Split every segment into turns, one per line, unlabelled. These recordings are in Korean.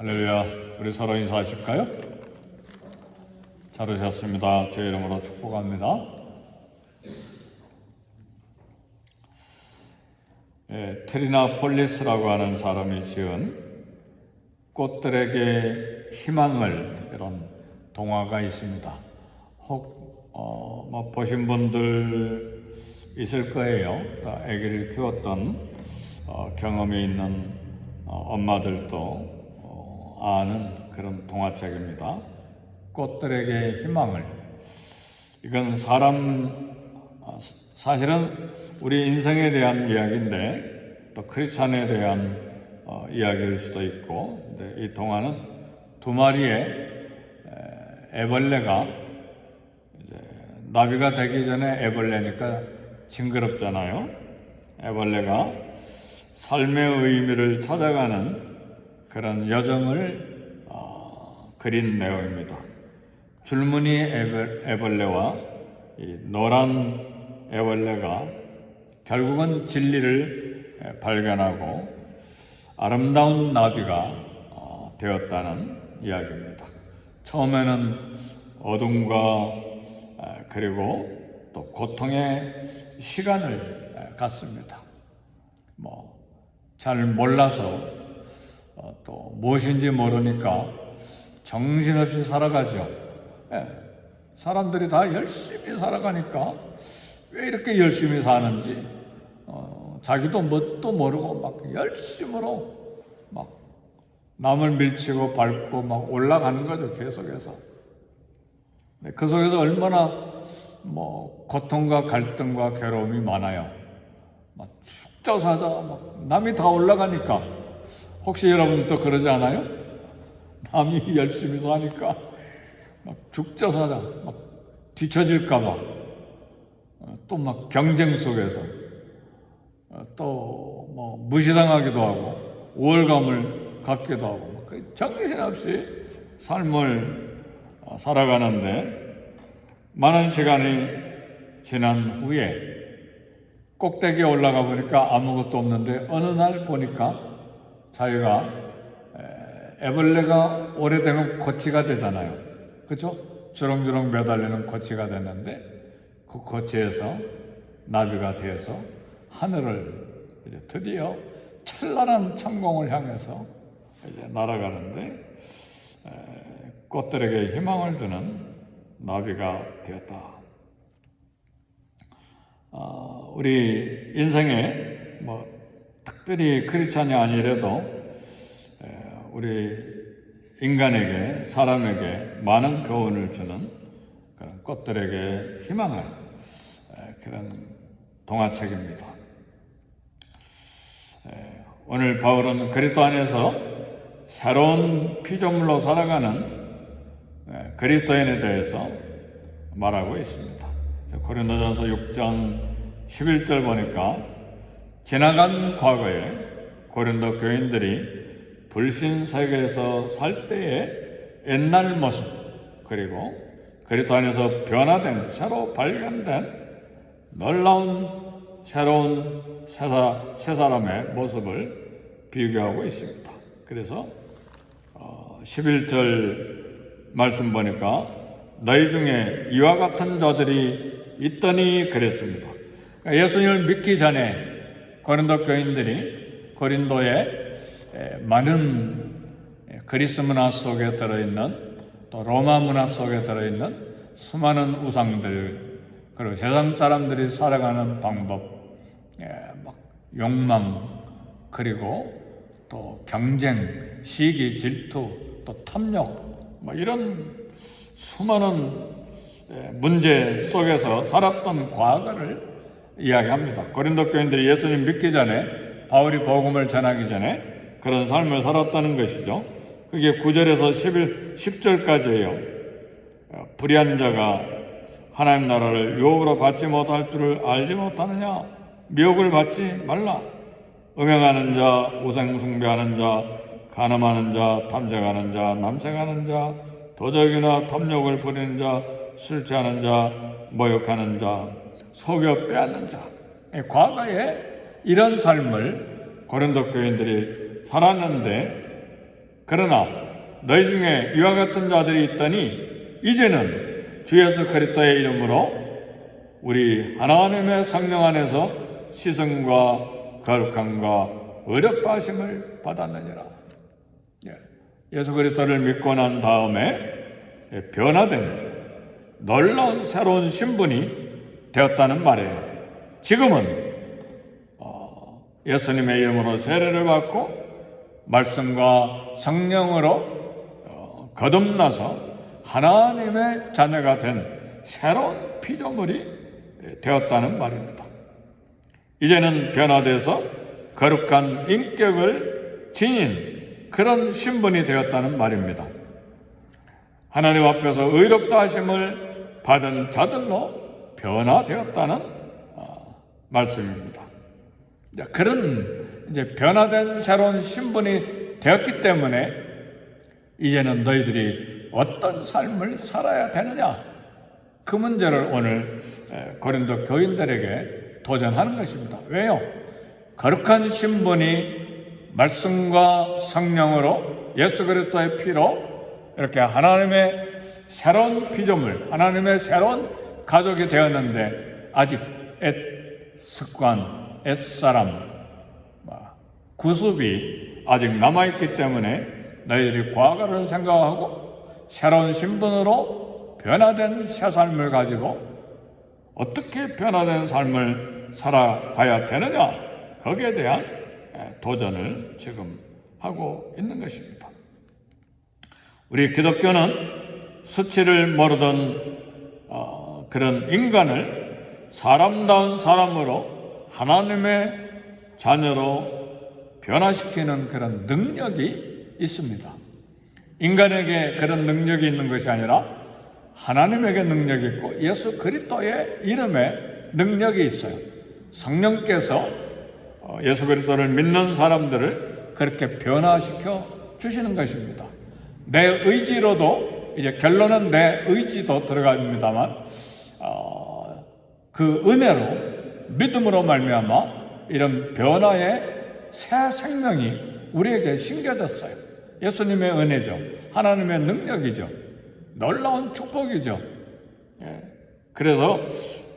할렐루야. 우리 서로 인사하실까요? 잘 오셨습니다. 주의 이름으로 축복합니다. 테리나 폴리스라고 하는 사람이 지은 꽃들에게 희망을 이런 동화가 있습니다. 혹 보신 분들 있을 거예요. 아기를 키웠던 경험이 있는 엄마들도 아는 그런 동화책입니다. 꽃들에게 희망을. 이건 사실은 우리 인생에 대한 이야기인데 또 크리스찬에 대한 이야기일 수도 있고, 근데 이 동화는 두 마리의 애벌레가 이제 나비가 되기 전에 애벌레니까 징그럽잖아요. 애벌레가 삶의 의미를 찾아가는 그런 여정을 그린 내용입니다. 줄무늬 애벌레와 이 노란 애벌레가 결국은 진리를 발견하고 아름다운 나비가 되었다는 이야기입니다. 처음에는 어둠과 그리고 또 고통의 시간을 갖습니다. 잘 몰라서 또 무엇인지 모르니까 정신없이 살아가죠. 사람들이 다 열심히 살아가니까 왜 이렇게 열심히 사는지 자기도 뭣도 모르고 막 열심으로 막 남을 밀치고 밟고 막 올라가는 거죠. 계속해서. 그 속에서 얼마나 고통과 갈등과 괴로움이 많아요. 막 죽자 사자 막 남이 다 올라가니까. 혹시 여러분들도 그러지 않아요? 남이 열심히 사니까 막 죽자 사자 막 뒤처질까 봐 또 막 경쟁 속에서 또 무시당하기도 하고 우월감을 갖기도 하고 정신없이 삶을 살아가는데, 많은 시간이 지난 후에 꼭대기에 올라가 보니까 아무것도 없는데 어느 날 보니까 자기가 애벌레가 오래되면 거치가 되잖아요. 그렇죠? 주렁주렁 매달리는 거치가 됐는데 그 거치에서 나비가 되어서 하늘을 이제 드디어 찬란한 천공을 향해서 이제 날아가는데 꽃들에게 희망을 주는 나비가 되었다. 우리 인생에 특별히 크리스찬이 아니래도 우리 인간에게, 사람에게 많은 교훈을 주는 그런 꽃들에게 희망을 그런 동화책입니다. 오늘 바울은 그리스도 안에서 새로운 피조물로 살아가는 그리스도인에 대해서 말하고 있습니다. 고린도전서 6장 11절 보니까 지나간 과거에 고린도 교인들이 불신 세계에서 살 때의 옛날 모습, 그리고 그리스도 안에서 변화된, 새로 발견된 놀라운 새로운 새 사람의 모습을 비교하고 있습니다. 그래서 11절 말씀 보니까 너희 중에 이와 같은 자들이 있더니 그랬습니다. 그러니까 예수님을 믿기 전에 고린도 교인들이 고린도에 많은 그리스 문화 속에 들어있는, 또 로마 문화 속에 들어있는 수많은 우상들, 그리고 세상 사람들이 살아가는 방법, 욕망, 그리고 또 경쟁, 시기, 질투, 또 탐욕, 이런 수많은 문제 속에서 살았던 과거를 이야기합니다. 고린도 교인들이 예수님 믿기 전에, 바울이 복음을 전하기 전에 그런 삶을 살았다는 것이죠. 그게 9절에서 10절까지예요. 불의한 자가 하나님 나라를 유혹으로 받지 못할 줄을 알지 못하느냐? 미혹을 받지 말라. 음행하는 자, 우상 숭배하는 자, 간음하는 자, 탐색하는 자, 남색하는 자, 도적이나 탐욕을 부리는 자, 술 취하는 자, 모욕하는 자, 속여 빼앗는 자. 과거에 이런 삶을 고린도 교인들이 살았는데 그러나 너희 중에 이와 같은 자들이 있더니 이제는 주 예수 그리스도의 이름으로 우리 하나님의 성령 안에서 시승과 거룩함과 의롭다 하심을 받았느니라. 예수 그리스도를 믿고 난 다음에 변화된 놀라운 새로운 신분이 되었다는 말이에요. 지금은 예수님의 이름으로 세례를 받고 말씀과 성령으로 거듭나서 하나님의 자녀가 된 새로운 피조물이 되었다는 말입니다. 이제는 변화돼서 거룩한 인격을 지닌 그런 신분이 되었다는 말입니다. 하나님 앞에서 의롭다 하심을 받은 자들로 변화되었다는 말씀입니다. 그런 이제 변화된 새로운 신분이 되었기 때문에 이제는 너희들이 어떤 삶을 살아야 되느냐, 그 문제를 오늘 고린도 교인들에게 도전하는 것입니다. 왜요? 거룩한 신분이 말씀과 성령으로 예수 그리스도의 피로 이렇게 하나님의 새로운 피조물, 하나님의 새로운 가족이 되었는데 아직 습관, 옛사람, 구습이 아직 남아있기 때문에 너희들이 과거를 생각하고 새로운 신분으로 변화된 새 삶을 가지고 어떻게 변화된 삶을 살아가야 되느냐, 거기에 대한 도전을 지금 하고 있는 것입니다. 우리 기독교는 수치를 모르던 그런 인간을 사람다운 사람으로 하나님의 자녀로 변화시키는 그런 능력이 있습니다. 인간에게 그런 능력이 있는 것이 아니라 하나님에게 능력이 있고 예수 그리스도의 이름에 능력이 있어요. 성령께서 예수 그리스도를 믿는 사람들을 그렇게 변화시켜 주시는 것입니다. 내 의지로도, 이제 결론은 내 의지도 들어갑니다만 그 은혜로 믿음으로 말미암아 이런 변화의 새 생명이 우리에게 심겨졌어요. 예수님의 은혜죠. 하나님의 능력이죠. 놀라운 축복이죠. 그래서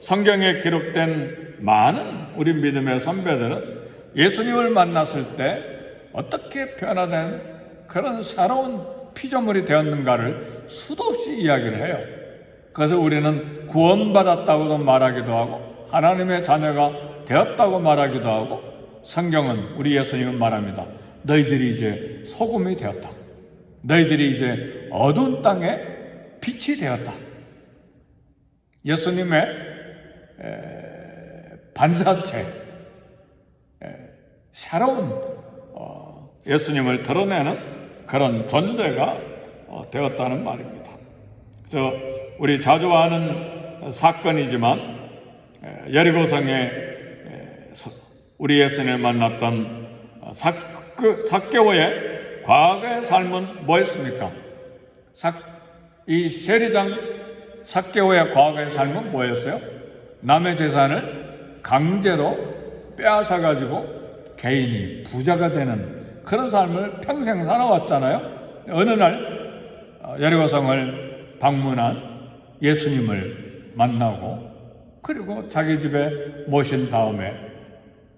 성경에 기록된 많은 우리 믿음의 선배들은 예수님을 만났을 때 어떻게 변화된 그런 새로운 피조물이 되었는가를 수도 없이 이야기를 해요. 그래서 우리는 구원받았다고도 말하기도 하고 하나님의 자녀가 되었다고 말하기도 하고, 성경은, 우리 예수님은 말합니다. 너희들이 이제 소금이 되었다. 너희들이 이제 어두운 땅에 빛이 되었다. 예수님의 반사체, 새로운 예수님을 드러내는 그런 존재가 되었다는 말입니다. 그래서 우리 자주 하는 사건이지만 여리고성에 우리 예수님을 만났던 삭개오의 과거의 삶은 뭐였습니까? 이 세리장 삭개오의 과거의 삶은 뭐였어요? 남의 재산을 강제로 빼앗아가지고 개인이 부자가 되는 그런 삶을 평생 살아왔잖아요. 어느 날 여리고성을 방문한 예수님을 만나고 그리고 자기 집에 모신 다음에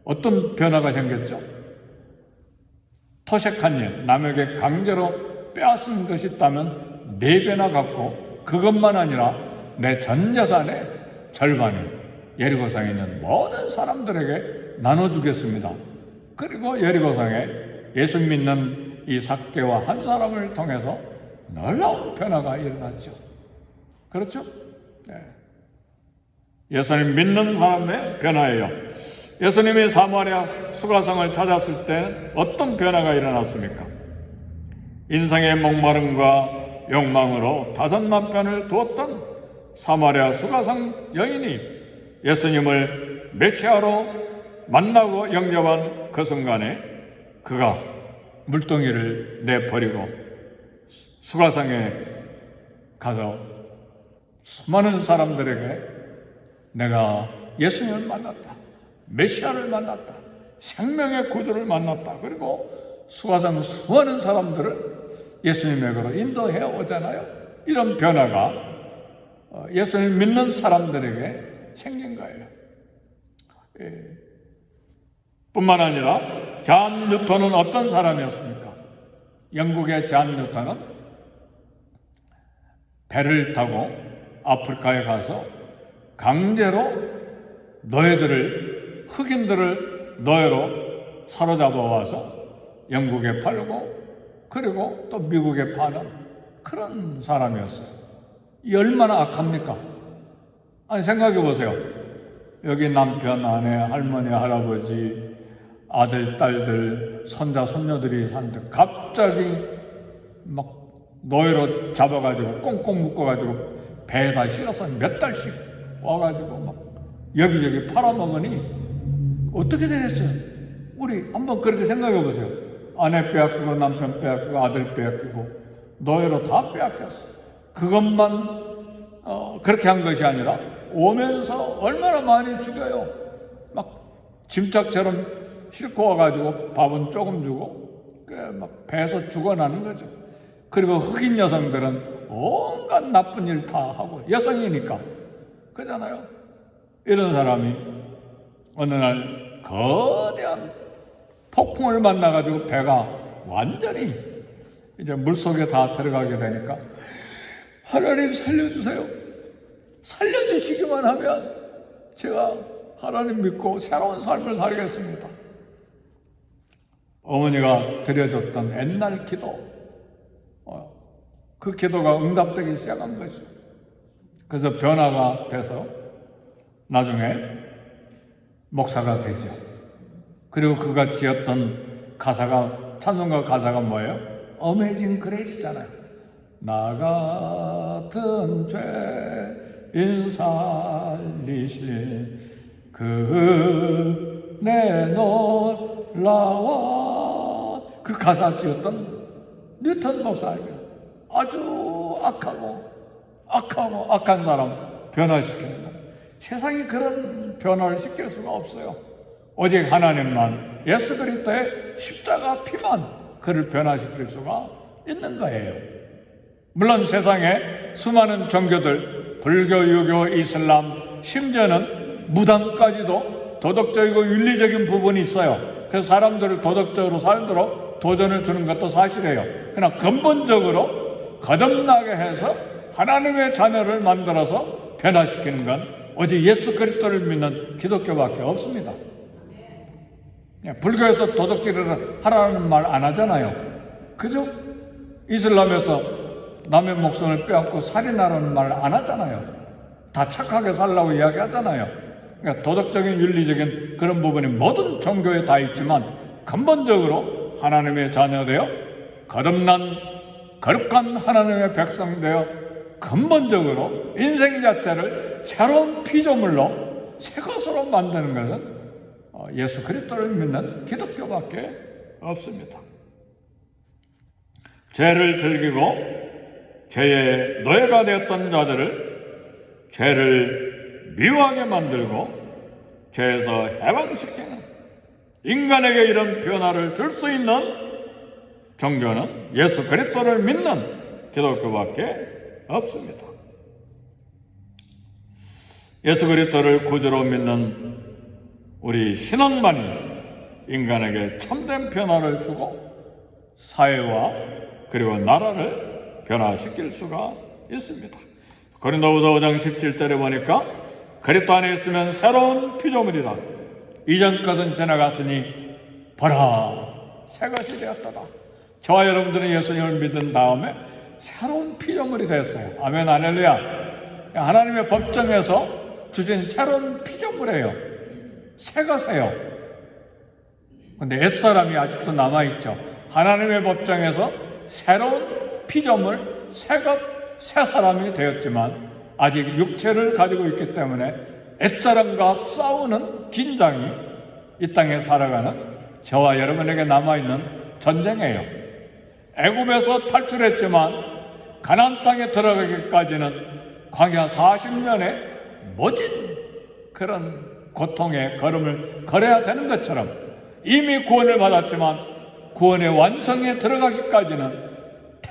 어떤 변화가 생겼죠? 토색한 일, 남에게 강제로 빼앗은 것이 있다면 4배나 갚고 그것만 아니라 내 전 재산의 절반을 여리고성에 있는 모든 사람들에게 나눠주겠습니다. 그리고 여리고성에 예수 믿는 이 삭개와 한 사람을 통해서 놀라운 변화가 일어났죠. 그렇죠? 네. 예수님 믿는 사람의 변화예요. 예수님이 사마리아 수가성을 찾았을 때 어떤 변화가 일어났습니까? 인생의 목마름과 욕망으로 5 남편을 두었던 사마리아 수가성 여인이 예수님을 메시아로 만나고 영접한 그 순간에 그가 물동이를 내버리고 수가성에 가서 수많은 사람들에게 내가 예수님을 만났다, 메시아를 만났다, 생명의 구주를 만났다, 그리고 수가성 수많은 사람들을 예수님에게로 인도해 오잖아요. 이런 변화가 예수님 믿는 사람들에게 생긴 거예요. 뿐만 아니라 잔 뉴턴은 어떤 사람이었습니까? 영국의 잔 뉴턴은 배를 타고 아프리카에 가서 강제로 노예들을, 흑인들을 노예로 사로잡아 와서 영국에 팔고 그리고 또 미국에 파는 그런 사람이었어요. 이 얼마나 악합니까? 아니, 생각해 보세요. 여기 남편, 아내, 할머니, 할아버지, 아들, 딸들, 손자, 손녀들이 사는데 갑자기 막 노예로 잡아가지고 꽁꽁 묶어가지고 배에다 실어서 몇 달씩 와가지고 막 여기저기 팔아먹으니 어떻게 되겠어요? 우리 한번 그렇게 생각해 보세요. 아내 빼앗기고 남편 빼앗기고 아들 빼앗기고 노예로 다 빼앗겼어. 그것만 그렇게 한 것이 아니라 오면서 얼마나 많이 죽여요. 막 짐짝처럼 싣고 와가지고 밥은 조금 주고 막 배에서 죽어나는 거죠. 그리고 흑인 여성들은 온갖 나쁜 일 다 하고, 여성이니까 그잖아요. 이런 사람이 어느 날 거대한 폭풍을 만나가지고 배가 완전히 이제 물속에 다 들어가게 되니까 하나님 살려주세요. 살려주시기만 하면 제가 하나님 믿고 새로운 삶을 살겠습니다. 어머니가 드려줬던 옛날 기도, 그 기도가 응답되기 시작한 것이죠. 그래서 변화가 돼서 나중에 목사가 되죠. 그리고 그가 지었던 가사가, 찬송가 가사가 뭐예요? 어메이징 그레이스잖아요. 나 같은 죄인 살리신 그 내놀라와, 그 가사 지었던 뉴턴 목사입니다. 아주 악한 사람 변화시키는 것. 세상이 그런 변화를 시킬 수가 없어요. 오직 하나님만, 예수 그리스도의 십자가 피만 그를 변화시킬 수가 있는 거예요. 물론 세상에 수많은 종교들, 불교, 유교, 이슬람, 심지어는 무당까지도 도덕적이고 윤리적인 부분이 있어요. 그래서 사람들을 도덕적으로 살도록 도전을 주는 것도 사실이에요. 그러나 근본적으로 거듭나게 해서 하나님의 자녀를 만들어서 변화시키는 건 오직 예수 그리스도를 믿는 기독교밖에 없습니다. 불교에서 도덕질을 하라는 말 안 하잖아요. 그죠? 이슬람에서 남의 목숨을 빼앗고 살인하라는 말 안 하잖아요. 다 착하게 살라고 이야기하잖아요. 그러니까 도덕적인 윤리적인 그런 부분이 모든 종교에 다 있지만 근본적으로 하나님의 자녀 되어 거듭난 거룩한 하나님의 백성 되어 근본적으로 인생 자체를 새로운 피조물로 새 것으로 만드는 것은 예수 그리스도를 믿는 기독교밖에 없습니다. 죄를 즐기고 죄의 노예가 되었던 자들을 죄를 미워하게 만들고 죄에서 해방시키는, 인간에게 이런 변화를 줄 수 있는 종교는 예수 그리스도를 믿는 기독교밖에 없습니다. 예수 그리스도를 구주로 믿는 우리 신앙만이 인간에게 참된 변화를 주고 사회와 그리고 나라를 변화시킬 수가 있습니다. 고린도후서 5장 17절에 보니까 그리스도 안에 있으면 새로운 피조물이다. 이전 것은 지나갔으니 보라 새 것이 되었도다. 저와 여러분들은 예수님을 믿은 다음에 새로운 피조물이 됐어요. 아멘, 할렐루야. 하나님의 법정에서 주신 새로운 피조물이에요. 새 것이에요. 근데 옛사람이 아직도 남아있죠. 하나님의 법정에서 새로운 피조물, 새 것, 새 사람이 되었지만 아직 육체를 가지고 있기 때문에 옛사람과 싸우는 긴장이 이 땅에 살아가는 저와 여러분에게 남아있는 전쟁이에요. 애굽에서 탈출했지만 가나안 땅에 들어가기까지는 광야 40년의 모진 그런 고통의 걸음을 걸어야 되는 것처럼 이미 구원을 받았지만 구원의 완성에 들어가기까지는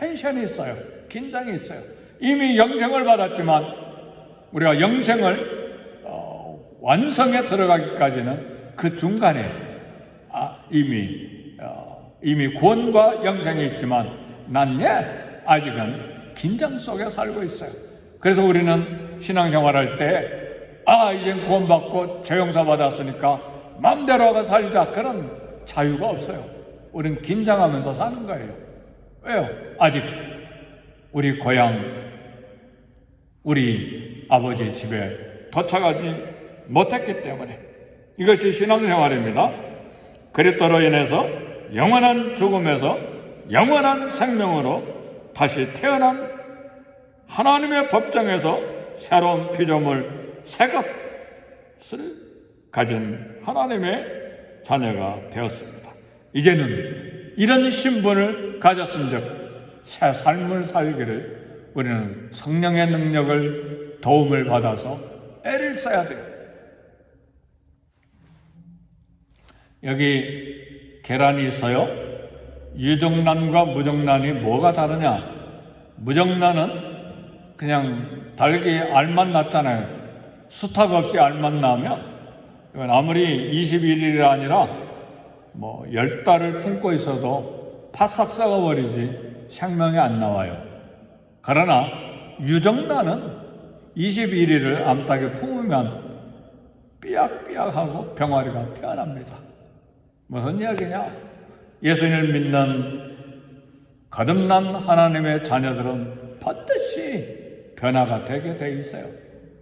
텐션이 있어요. 긴장이 있어요. 이미 영생을 받았지만 우리가 영생을 완성에 들어가기까지는 그 중간에 이미 구원과 영생이 있지만 난 아직은 긴장 속에 살고 있어요. 그래서 우리는 신앙생활할 때 이젠 구원받고 죄용서 받았으니까 마음대로 하고 살자, 그런 자유가 없어요. 우리는 긴장하면서 사는 거예요. 왜요? 아직 우리 고향, 우리 아버지 집에 도착하지 못했기 때문에. 이것이 신앙생활입니다. 그리스도로 인해서 영원한 죽음에서 영원한 생명으로 다시 태어난 하나님의 법정에서 새로운 피조물 새 것을 가진 하나님의 자녀가 되었습니다. 이제는 이런 신분을 가졌은즉 새 삶을 살기를 우리는 성령의 능력을 도움을 받아서 애를 써야 돼요. 여기 계란이 있어요. 유정란과 무정란이 뭐가 다르냐? 무정란은 그냥 달기 알만 났잖아요. 수탉 없이 알만 나면 이건 아무리 21일이 아니라 10달을 품고 있어도 파싹 썩어버리지 생명이 안 나와요. 그러나 유정란은 21일을 암탉에 품으면 삐약삐약하고 병아리가 태어납니다. 무슨 이야기냐? 예수님을 믿는 거듭난 하나님의 자녀들은 반드시 변화가 되게 돼 있어요.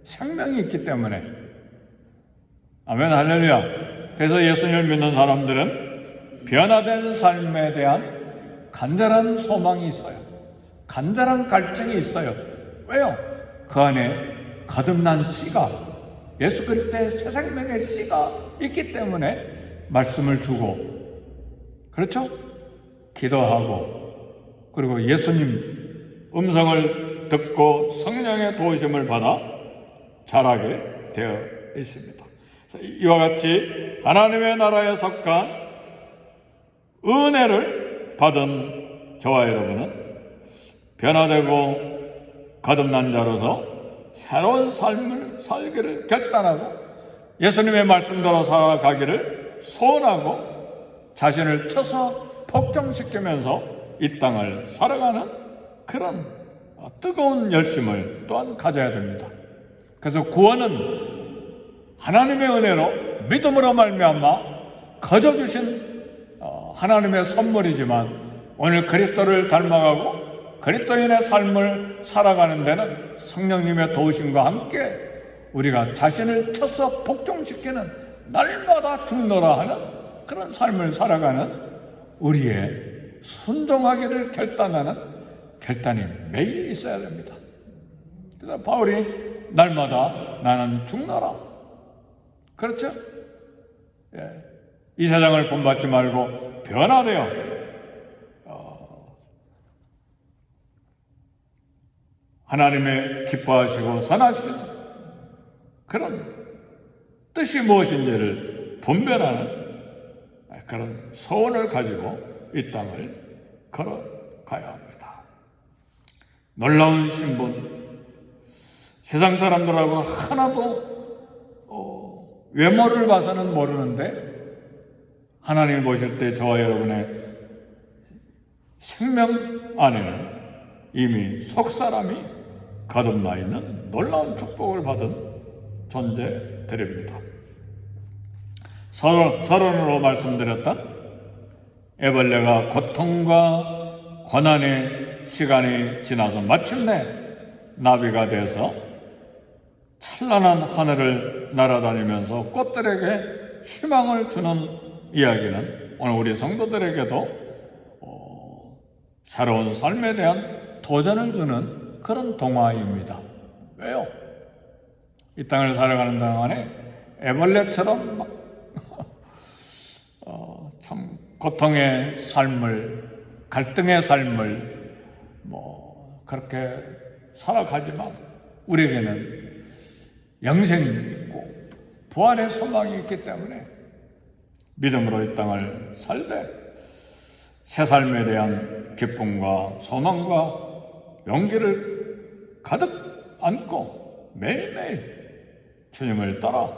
생명이 있기 때문에. 아멘, 할렐루야. 그래서 예수님을 믿는 사람들은 변화된 삶에 대한 간절한 소망이 있어요. 간절한 갈증이 있어요. 왜요? 그 안에 거듭난 씨가, 예수 그리스도의 새 생명의 씨가 있기 때문에 말씀을 주고, 그렇죠? 기도하고, 그리고 예수님 음성을 듣고 성령의 도우심을 받아 자라게 되어 있습니다. 이와 같이 하나님의 나라에 속한 은혜를 받은 저와 여러분은 변화되고 거듭난 자로서 새로운 삶을 살기를 결단하고 예수님의 말씀대로 살아가기를 소원하고 자신을 쳐서 복종시키면서 이 땅을 살아가는 그런 뜨거운 열심을 또한 가져야 됩니다. 그래서 구원은 하나님의 은혜로 믿음으로 말미암아 거저 주신 하나님의 선물이지만 오늘 그리스도를 닮아가고 그리스도인의 삶을 살아가는 데는 성령님의 도우심과 함께 우리가 자신을 쳐서 복종시키는 날마다 죽노라 하는 그런 삶을 살아가는 우리의 순종하기를 결단하는 결단이 매일 있어야 됩니다. 그래서 바울이 날마다 나는 죽노라. 그렇죠? 이 세상을 본받지 말고 변화되어 하나님의 기뻐하시고 선하신 그런 뜻이 무엇인지를 분별하는 그런 소원을 가지고 이 땅을 걸어가야 합니다. 놀라운 신분, 세상 사람들하고 하나도 외모를 봐서는 모르는데 하나님이 보실 때 저와 여러분의 생명 안에는 이미 속사람이 거듭나 있는 놀라운 축복을 받은 존재들입니다. 서론으로 말씀드렸던 애벌레가 고통과 고난의 시간이 지나서 마침내 나비가 돼서 찬란한 하늘을 날아다니면서 꽃들에게 희망을 주는 이야기는 오늘 우리 성도들에게도 새로운 삶에 대한 도전을 주는 그런 동화입니다. 왜요? 이 땅을 살아가는 동안에 애벌레처럼 막 참 고통의 삶을, 갈등의 삶을 그렇게 살아가지만 우리에게는 영생이 있고 부활의 소망이 있기 때문에 믿음으로 이 땅을 살되 새 삶에 대한 기쁨과 소망과 용기를 가득 안고 매일매일 주님을 따라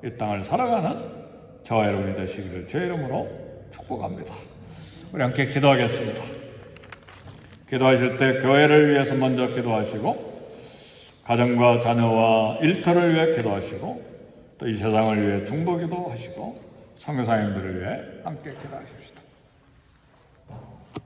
이 땅을 살아가는 저와 여러분이 되시기를 주의 이름으로 축복합니다. 우리 함께 기도하겠습니다. 기도하실 때 교회를 위해서 먼저 기도하시고 가정과 자녀와 일터를 위해 기도하시고 또 이 세상을 위해 중보기도 하시고 선교사님들을 위해 함께 기도하십시다.